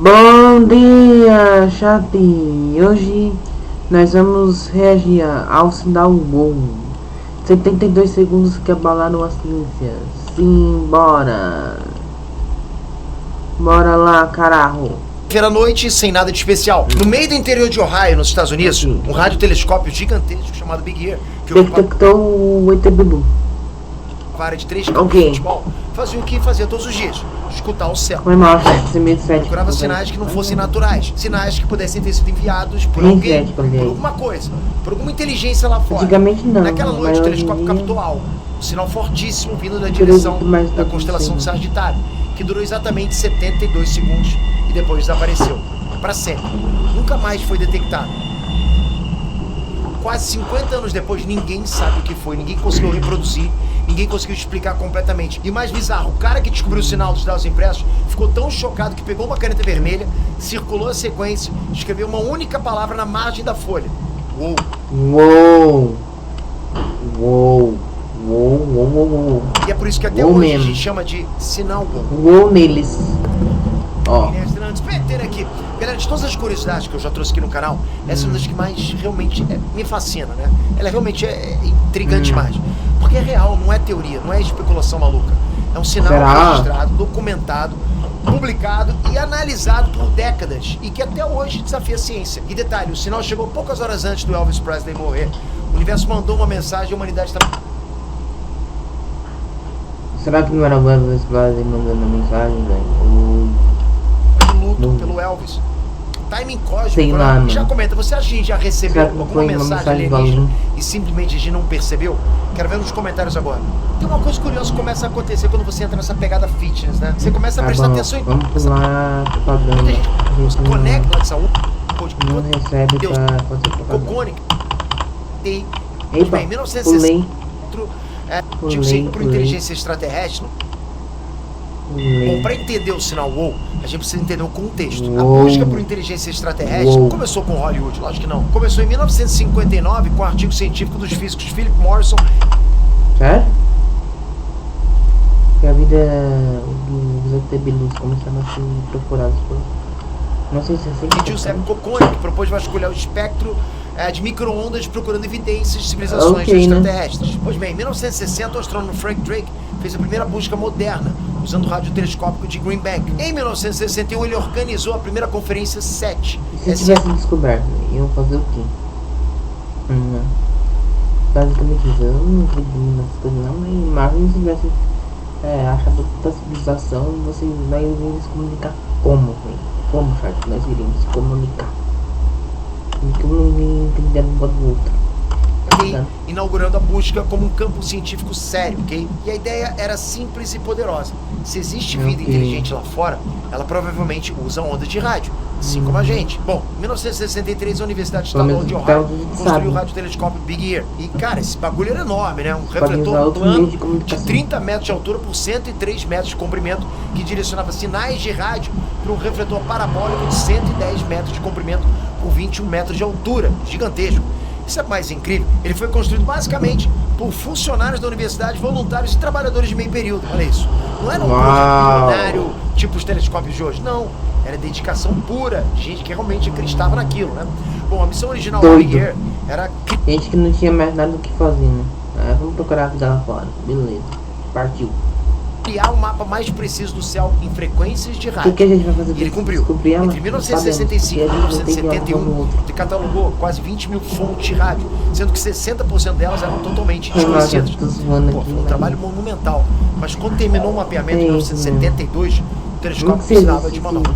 Bom dia, chat! Hoje nós vamos reagir ao sinal WOW. 72 segundos que abalaram as ciências. Simbora! Bora lá, carajo! Era noite sem nada de especial. No meio do interior de Ohio, nos Estados Unidos, um radiotelescópio gigantesco chamado Big Ear, que detectou o ET Bilu. Uma área de 3 campos de futebol, fazia o que fazia todos os dias: escutar o céu. Foi mal, procurava sinais que não fossem naturais, sinais que pudessem ter sido enviados por alguém, por alguma coisa, por alguma inteligência lá fora. Antigamente não. Naquela noite o telescópio captou algo, um sinal fortíssimo vindo da direção da constelação de Sagitário, que durou exatamente 72 segundos e depois desapareceu para sempre. Nunca mais foi detectado. Quase 50 anos depois, ninguém sabe o que foi, ninguém conseguiu reproduzir, ninguém conseguiu explicar completamente. E mais bizarro, o cara que descobriu o sinal dos dados impressos ficou tão chocado que pegou uma caneta vermelha, circulou a sequência, escreveu uma única palavra na margem da folha: WOW. WOW. WOW. WOW, WOW, WOW. E é por isso que até hoje a gente chama de sinal WOW. WOW neles. Ó. Aqui. Galera, de todas as curiosidades que eu já trouxe aqui no canal, essa é uma das que mais realmente me fascina, né? Ela realmente é intrigante demais. Porque é real, não é teoria, não é especulação maluca. É um sinal registrado, documentado, publicado e analisado por décadas e que até hoje desafia a ciência. E detalhe, o sinal chegou poucas horas antes do Elvis Presley morrer. O universo mandou uma mensagem e a humanidade está... Será que não era o Elvis Presley mandando a mensagem, velho? Luto pelo Elvis. Timing cósmico. Sei lá, já comenta, você acha que a gente já recebeu alguma mensagem alienígena e simplesmente a gente não percebeu? Quero ver nos comentários agora. Tem uma coisa curiosa que começa a acontecer quando você entra nessa pegada fitness, né? Você começa a prestar atenção em... Vamos pular propaganda. Muita gente se conecta nessa não recebe Deus, pra fazer propaganda. Cocônica. E... Epa, em 1960... tipo assim, por pulei. inteligência extraterrestre... Bom, para entender o sinal WOW, a gente precisa entender o contexto. A busca por inteligência extraterrestre não começou com Hollywood, lógico que não. Começou em 1959 com o artigo científico dos físicos Philip Morrison. Sério? Que a vida dos ET Bilus começaram a ser procurados por... Não sei se é assim. E Giuseppe Cocone, que propôs vasculhar o espectro de micro-ondas procurando evidências de civilizações extraterrestres. Pois bem, em 1960 o astrônomo Frank Drake fez a primeira busca moderna usando o radiotelescópio de Green Bank. Em 1961 ele organizou a primeira conferência SET. E se tivesse descoberto, iam fazer o quê? Basicamente isso, eu não acredito nessas coisas não, mas imagina se tivesse achado tanta civilização, vocês nós iríamos se comunicar como, velho? Como, chat? Nós iríamos se comunicar. Porque um não entender um do outro. Inaugurando a busca como um campo científico sério, ok? E a ideia era simples e poderosa. Se existe vida inteligente lá fora, ela provavelmente usa ondas de rádio, assim como a gente. Bom, em 1963 a Universidade Estadual de Ohio construiu o radiotelescópio Big Ear. E cara, esse bagulho era enorme, né? Um refletor plano de 30 metros de altura por 103 metros de comprimento que direcionava sinais de rádio para um refletor parabólico de 110 metros de comprimento por 21 metros de altura. Gigantesco. Isso é mais incrível. Ele foi construído basicamente por funcionários da universidade, voluntários e trabalhadores de meio período. Olha isso. Não era um projeto milionário tipo os telescópios de hoje. Não. Era dedicação pura. Gente que realmente acreditava naquilo, né? Bom, a missão original do Big Ear era... Gente que não tinha mais nada do que fazer, né? Vamos procurar a vida lá fora. Beleza. Partiu. Criar um mapa mais preciso do céu em frequências de rádio. O que a gente vai fazer? E ele cumpriu. Entre 1965 e 1971, ele catalogou quase 20 mil fontes de rádio, sendo que 60% delas eram totalmente desconhecidas. Pô, foi um trabalho monumental. Mas quando terminou o mapeamento em 1972, o telescópio precisava de uma nova.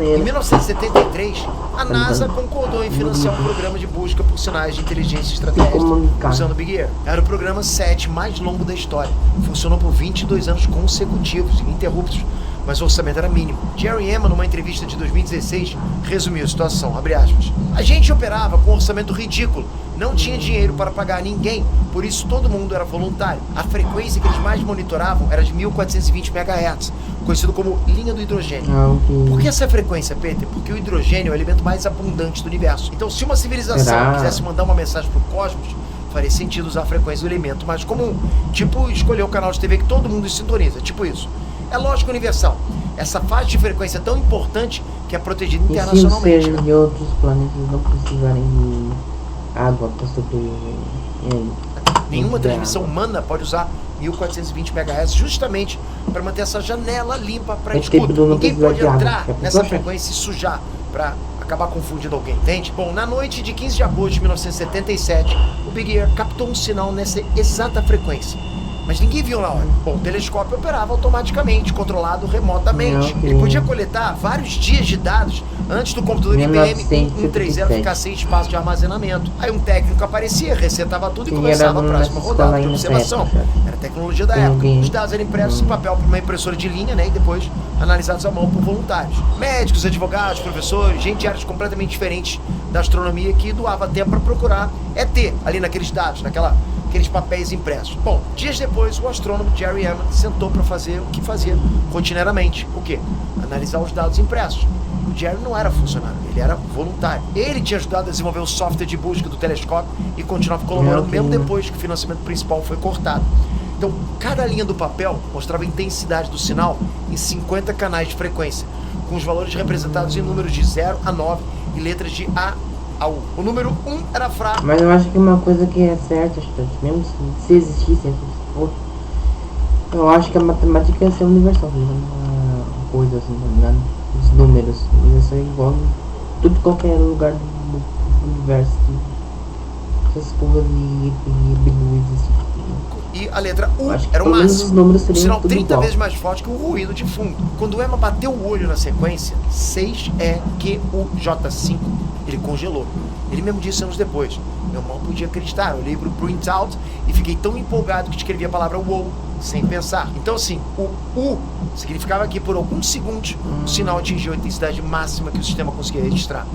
Em 1973, a NASA concordou em financiar um programa de busca por sinais de inteligência extraterrestre usando o Big Ear. Era o programa SET mais longo da história. Funcionou por 22 anos consecutivos, ininterruptos, mas o orçamento era mínimo. Jerry Emmon, numa entrevista de 2016, resumiu a situação, abre aspas. A gente operava com um orçamento ridículo, não tinha dinheiro para pagar ninguém, por isso todo mundo era voluntário. A frequência que eles mais monitoravam era de 1420 MHz, conhecido como linha do hidrogênio. Por que essa frequência, Peter? Porque o hidrogênio é o elemento mais abundante do universo. Então, se uma civilização quisesse mandar uma mensagem para o cosmos, faria sentido usar a frequência do elemento mais comum. Tipo, escolher o canal de TV que todo mundo sintoniza, tipo isso. É lógica universal. Essa faixa de frequência é tão importante que é protegida E se os internacionalmente. seres de outros planetas não precisarem de água para sobreviver? E aí? Nenhuma De transmissão água. humana pode usar 1420 MHz justamente para manter essa janela limpa para É escuta. tipo, não Ninguém precisa pode de água, entrar que a nessa pessoa frequência e sujar para acabar confundindo alguém, entende? Bom, na noite de 15 de agosto de 1977, o Big Ear captou um sinal nessa exata frequência. Mas ninguém viu na hora. Bom, o telescópio operava automaticamente, controlado remotamente. Ok. Ele podia coletar vários dias de dados antes do computador IBM 1130 ficar sem espaço de armazenamento. Aí um técnico aparecia, resetava tudo e Sim, começava a era próxima nessa rodada escola de aí nessa observação. época. Era a tecnologia da Tem época. alguém? Os dados eram impressos em papel por uma impressora de linha, né? E depois analisados à mão por voluntários. Médicos, advogados, professores, gente de áreas completamente diferentes da astronomia que doava tempo para procurar ET ali naqueles dados, aqueles papéis impressos. Bom, dias depois, o astrônomo Jerry Hammond sentou para fazer o que fazia rotineiramente. O quê? Analisar os dados impressos. O Jerry não era funcionário, ele era voluntário. Ele tinha ajudado a desenvolver o software de busca do telescópio e continuava colaborando mesmo depois que o financiamento principal foi cortado. Então, cada linha do papel mostrava a intensidade do sinal em 50 canais de frequência, com os valores representados em números de 0 a 9 e letras de A a U. O número 1 era fraco. Mas eu acho que uma coisa que é certa, mesmo se existissem, eu acho que a matemática ia ser universal, uma coisa assim, né? Os números ia ser igual em tudo qualquer lugar do universo. Essas porras de luzes. E a letra U Acho que era o pelo menos os máximo. números O seriam sinal tudo 30 igual. vezes mais forte que o ruído de fundo. Quando o Emma bateu o olho na sequência 6EQUJ5, ele congelou. Ele mesmo disse anos depois: meu mal podia acreditar. Eu olhei pro printout e fiquei tão empolgado que escrevi a palavra wow sem pensar. Então assim, o U significava que por alguns segundos o sinal atingiu a intensidade máxima que o sistema conseguia registrar.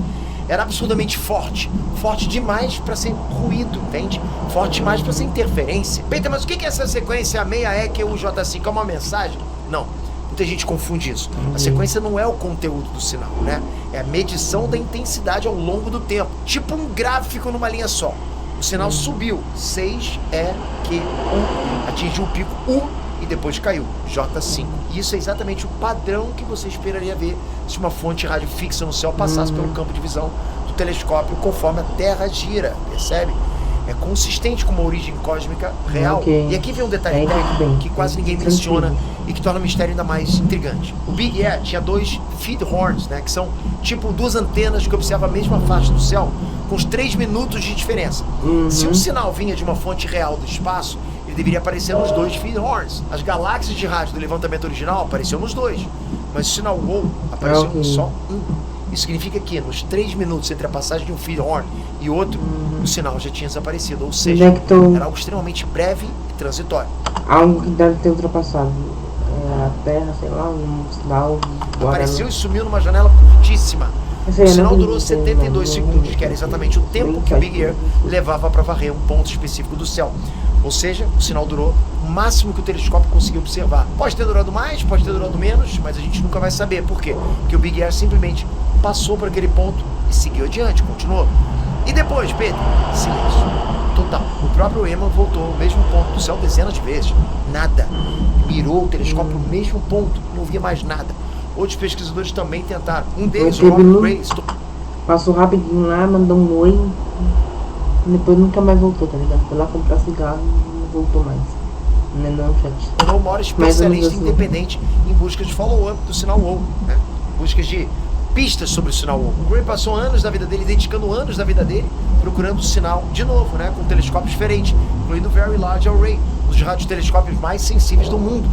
Era absurdamente forte, forte demais para ser ruído, entende? Forte demais para ser interferência. Peita, mas o que é essa sequência 6EQUJ5? É uma mensagem? Não. Muita gente confunde isso. A sequência não é o conteúdo do sinal, né? É a medição da intensidade ao longo do tempo. Tipo um gráfico numa linha só. O sinal subiu, 6EQ1, atingiu o pico U e depois caiu, J5. E isso é exatamente o padrão que você esperaria ver se uma fonte de rádio fixa no céu passasse pelo campo de visão do telescópio conforme a Terra gira, percebe? É consistente com uma origem cósmica real. Ok. E aqui vem um detalhe Aí tudo técnico bem. que quase ninguém Tranquilo. menciona e que torna o mistério ainda mais intrigante. O Big Ear tinha 2 feed horns, né, que são tipo 2 antenas que observam a mesma faixa do céu com os 3 minutos de diferença. Se um sinal vinha de uma fonte real do espaço, ele deveria aparecer nos 2 feed horns. As galáxias de rádio do levantamento original apareciam nos 2, mas o sinal WOW apareceu em só um. Isso significa que nos 3 minutos entre a passagem de um feed horn e outro, o sinal já tinha desaparecido, ou seja, era algo extremamente breve e transitório. Algo que deve ter ultrapassado a Terra, sei lá, um sinal. Apareceu e sumiu numa janela curtíssima. O sinal durou 72 segundos, que era exatamente o tempo que o Big Ear levava para varrer um ponto específico do céu. Ou seja, o sinal durou o máximo que o telescópio conseguiu observar. Pode ter durado mais, pode ter durado menos, mas a gente nunca vai saber. Por quê? Porque o Big Ear simplesmente passou por aquele ponto e seguiu adiante, continuou. E depois, Pedro, silêncio total. O próprio Eman voltou ao mesmo ponto do céu dezenas de vezes. Nada. Mirou o telescópio no mesmo ponto, não via mais nada. Outros pesquisadores também tentaram. Um deles, o Robert Grace, passou rapidinho lá, mandou um oi e depois nunca mais voltou, tá ligado? Foi lá comprar cigarro e não voltou mais. Não, chat. tornou o maior especialista independente em busca de follow-up do sinal WOW, né? Buscas de pistas sobre o sinal WOW. O Gray passou anos da vida dele, dedicando anos da vida dele, procurando o sinal de novo, né? Com um telescópio diferente, incluindo o Very Large Array, um dos radiotelescópios mais sensíveis do mundo.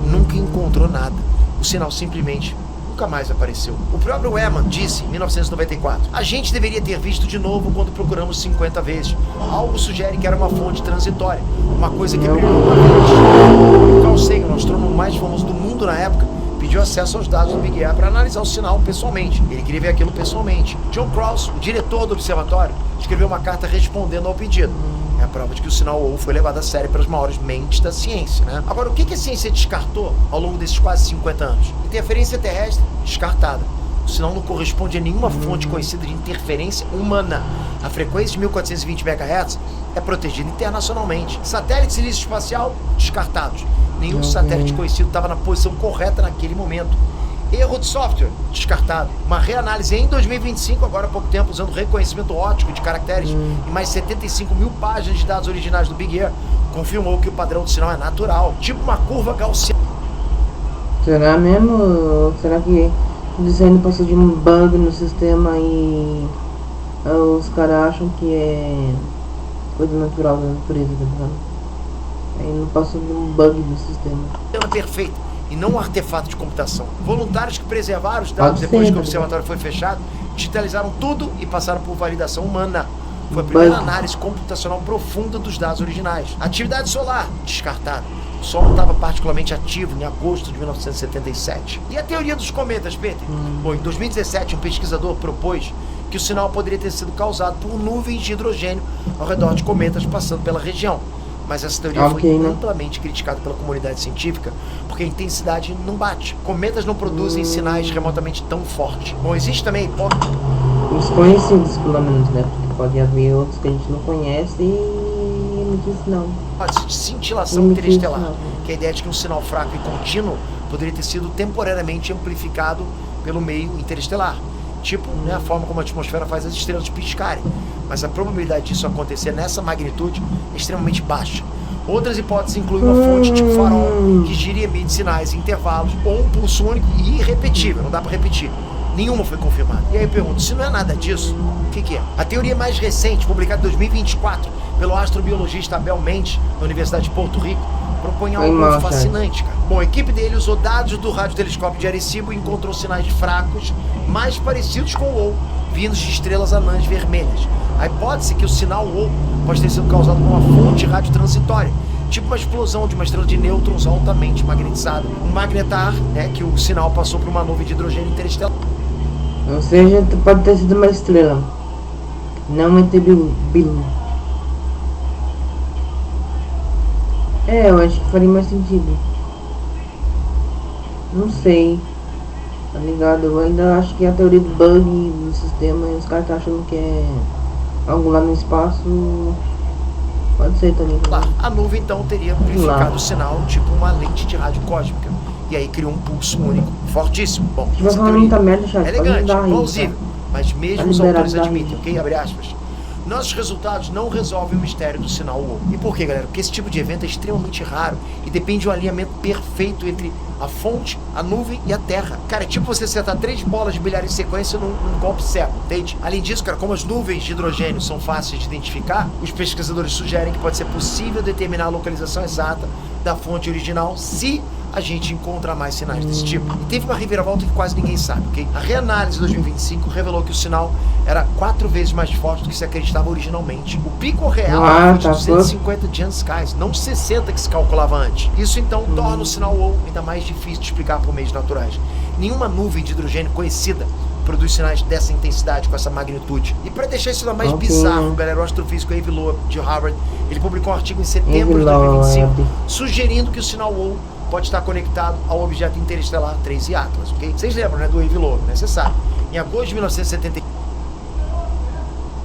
Nunca encontrou nada. O sinal simplesmente nunca mais apareceu. O próprio Eman disse, em 1994, a gente deveria ter visto de novo quando procuramos 50 vezes. Algo sugere que era uma fonte transitória, uma coisa que brilhou uma vez. O Carl Sagan, o astrônomo mais famoso do mundo na época, pediu acesso aos dados do Big Ear para analisar o sinal pessoalmente. Ele queria ver aquilo pessoalmente. John Krause, o diretor do observatório, escreveu uma carta respondendo ao pedido. É a prova de que o sinal WOW foi levado a sério pelas maiores mentes da ciência, né? Agora, o que a ciência descartou ao longo desses quase 50 anos? Interferência terrestre, descartada. O sinal não corresponde a nenhuma fonte conhecida de interferência humana. A frequência de 1420 MHz é protegida internacionalmente. Satélites e lixo espacial, descartados. Nenhum satélite conhecido estava na posição correta naquele momento. Erro de software, descartado. Uma reanálise em 2025, agora há pouco tempo, usando reconhecimento óptico de caracteres e mais 75 mil páginas de dados originais do Big Ear, confirmou que o padrão do sinal é natural, tipo uma curva gaussiana. Será mesmo? Será que o design passou de um bug no sistema e os caras acham que é coisa natural da natureza, tá ligado? Aí não passou de um bug no sistema. Perfeita. E não um artefato de computação. Voluntários que preservaram os dados depois que o observatório foi fechado, digitalizaram tudo e passaram por validação humana. Foi a primeira análise computacional profunda dos dados originais. Atividade solar, descartada. O Sol não estava particularmente ativo em agosto de 1977. E a teoria dos cometas, Peter? Bom, em 2017, um pesquisador propôs que o sinal poderia ter sido causado por nuvens de hidrogênio ao redor de cometas passando pela região. Mas essa teoria foi amplamente criticada pela comunidade científica, porque a intensidade não bate. Cometas não produzem sinais remotamente tão fortes. Bom, existe também a hipótese... Os conhecidos, pelo menos, né? Porque pode haver outros que a gente não conhece e ele diz não. de cintilação interestelar, que é a ideia de que um sinal fraco e contínuo poderia ter sido temporariamente amplificado pelo meio interestelar. Tipo, né, a forma como a atmosfera faz as estrelas piscarem. Mas a probabilidade disso acontecer nessa magnitude é extremamente baixa. Outras hipóteses incluem uma fonte tipo farol, que gira e emite sinais em intervalos, ou um pulso único e irrepetível, não dá para repetir. Nenhuma foi confirmada. E aí eu pergunto, se não é nada disso, o que é? A teoria mais recente, publicada em 2024, pelo astrobiologista Abel Mendes, da Universidade de Porto Rico, propõe algo fascinante, cara. Bom, a equipe dele usou dados do radiotelescópio de Arecibo e encontrou sinais fracos, mais parecidos com o WOW, vindos de estrelas anãs vermelhas. A hipótese é que o sinal WOW pode ter sido causado por uma fonte radiotransitória, tipo uma explosão de uma estrela de nêutrons altamente magnetizada. Um magnetar, né, que o sinal passou por uma nuvem de hidrogênio interestelar. Ou seja, pode ter sido uma estrela, não um ET Bilu. Eu acho que faria mais sentido. Não sei, tá ligado? Eu ainda acho que a teoria do bug do sistema e os caras estão achando que é algo lá no espaço. Pode ser também. Lá, a nuvem então teria amplificado o sinal, tipo uma lente de rádio cósmica. E aí criou um pulso único, fortíssimo. Bom, essa teoria é elegante, plausível, mas mesmo os autores admitem, ok? Abre aspas. Nossos resultados não resolvem o mistério do sinal WOW. E por quê, galera? Porque esse tipo de evento é extremamente raro e depende de um alinhamento perfeito entre a fonte, a nuvem e a Terra. Cara, é tipo você acertar 3 bolas de bilhar em sequência num golpe certo, entende? Além disso, cara, como as nuvens de hidrogênio são fáceis de identificar, os pesquisadores sugerem que pode ser possível determinar a localização exata da fonte original se a gente encontra mais sinais desse tipo. E teve uma reviravolta que quase ninguém sabe, ok? A reanálise de 2025 revelou que o sinal era 4 vezes mais forte do que se acreditava originalmente. O pico real foi de 250 Janskys, não de 60 que se calculava antes. Isso então torna o sinal WOW ainda mais difícil de explicar por meios naturais. Nenhuma nuvem de hidrogênio conhecida produz sinais dessa intensidade, com essa magnitude. E para deixar isso ainda mais bizarro, galera, o astrofísico Avi Loeb, de Harvard, ele publicou um artigo em setembro de 2025, sugerindo que o sinal WOW pode estar conectado ao objeto interestelar 3I Atlas, ok? Vocês lembram, né, do Avi Loeb, né? Você sabe. Em agosto de 1970...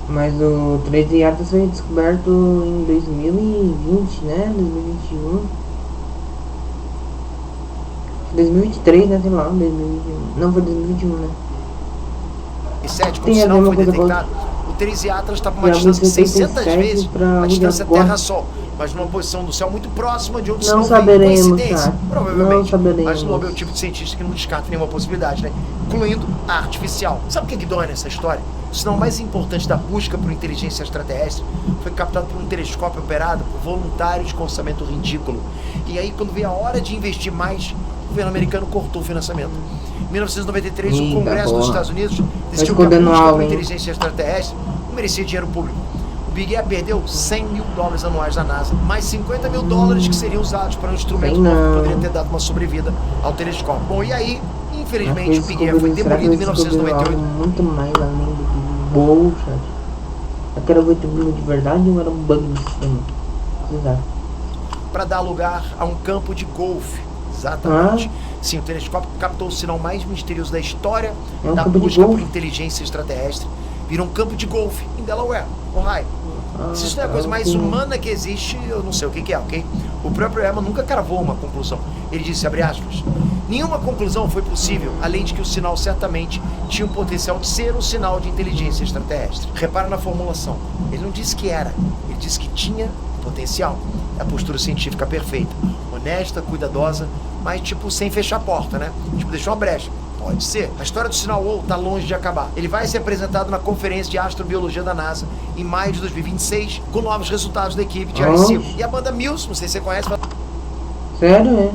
Mas o 3I Atlas foi descoberto em 2020, né? 2021. 2023, né? Sei lá, 2021. Não, foi 2021, né? E 7, quando o sinal foi detectado, o 3I Atlas estava uma distância de 600 vezes a distância Terra-Sol, mas numa posição do céu muito próxima de onde o sinal veio. Coincidência? Provavelmente. Mas Loeb é o tipo de cientista que não descarta nenhuma possibilidade, né? Incluindo a artificial. Sabe o que dói nessa história? O sinal mais importante da busca por inteligência extraterrestre foi captado por um telescópio operado por voluntários com orçamento ridículo. E aí, quando veio a hora de investir mais, o governo americano cortou o financiamento. Em 1993, o Congresso dos Estados Unidos decidiu que a busca por inteligência extraterrestre não merecia dinheiro público. O Big Air perdeu $100 mil anuais da NASA, mais $50 mil que seriam usados para um instrumento novo que poderia ter dado uma sobrevida ao telescópio. Bom, e aí, infelizmente, o Big Air foi demolido em 1998. Muito mais além do que WOW, chat. Aquela foi de verdade ou era um bug no sistema? Para dar lugar a um campo de golfe. Exatamente. Sim, o telescópio captou o sinal mais misterioso da história da busca por inteligência extraterrestre. Virou um campo de golfe em Delaware, Ohio. Se isso não é a coisa mais humana que existe, eu não sei o que é, ok? O próprio Ehrman nunca cravou uma conclusão. Ele disse, abre aspas, nenhuma conclusão foi possível, além de que o sinal certamente tinha o potencial de ser um sinal de inteligência extraterrestre. Repara na formulação. Ele não disse que era, ele disse que tinha potencial. É a postura científica perfeita. Honesta, cuidadosa, mas tipo sem fechar a porta, né? Tipo, deixou uma brecha. Pode ser. A história do sinal WOW está longe de acabar. Ele vai ser apresentado na Conferência de Astrobiologia da NASA em maio de 2026, com novos resultados da equipe de Arecibo. E a banda Muse, não sei se você conhece, vai Sério,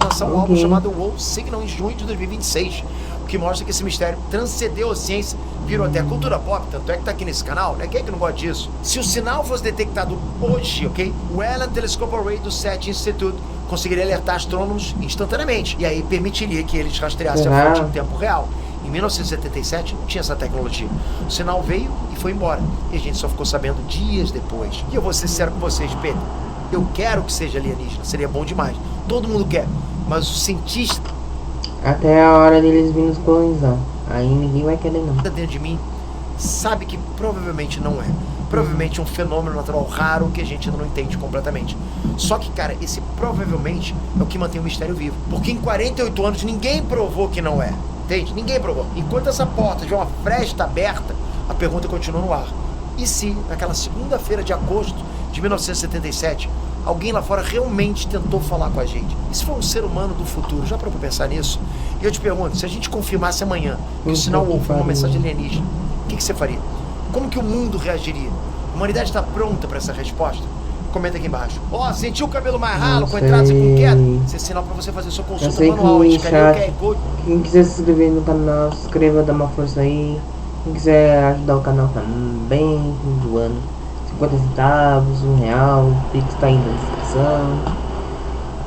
lançar um álbum chamado WOW Signal em junho de 2026, o que mostra que esse mistério transcendeu a ciência, virou até a cultura pop, tanto é que tá aqui nesse canal, né? Quem é que não gosta disso? Se o sinal fosse detectado hoje, ok? O Allen Telescope Array do SETI Institute conseguiria alertar astrônomos instantaneamente, e aí permitiria que eles rastreassem a fonte em tempo real. Em 1977 não tinha essa tecnologia. O sinal veio e foi embora, e a gente só ficou sabendo dias depois. E eu vou ser sincero com vocês, Pedro, eu quero que seja alienígena, seria bom demais. Todo mundo quer, mas os cientistas... Até a hora deles virem nos colonizar. Aí ninguém vai querer não. dentro de mim sabe que provavelmente não é. Provavelmente é um fenômeno natural raro que a gente ainda não entende completamente. Só que, cara, esse provavelmente é o que mantém o mistério vivo. Porque em 48 anos ninguém provou que não é. Entende? Ninguém provou. Enquanto essa porta tiver uma fresta aberta, a pergunta continua no ar. E se, naquela segunda-feira de agosto de 1977, alguém lá fora realmente tentou falar com a gente? E se for um ser humano do futuro? Já parou pra pensar nisso? E eu te pergunto, se a gente confirmasse amanhã que o sinal WOW foi uma mensagem alienígena, o que você faria? Como que o mundo reagiria? A humanidade está pronta para essa resposta? Comenta aqui embaixo. Ó, sentiu o cabelo mais ralo com entradas e com queda? Isso é sinal para você fazer sua consulta manual. Quem quiser se inscrever no canal, se inscreva, dá uma força aí. Quem quiser ajudar o canal também, doando 50 centavos, R$1, o Pix tá aí na descrição.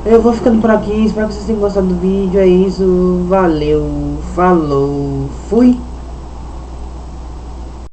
Eu vou ficando por aqui, espero que vocês tenham gostado do vídeo. É isso, valeu, falou, fui!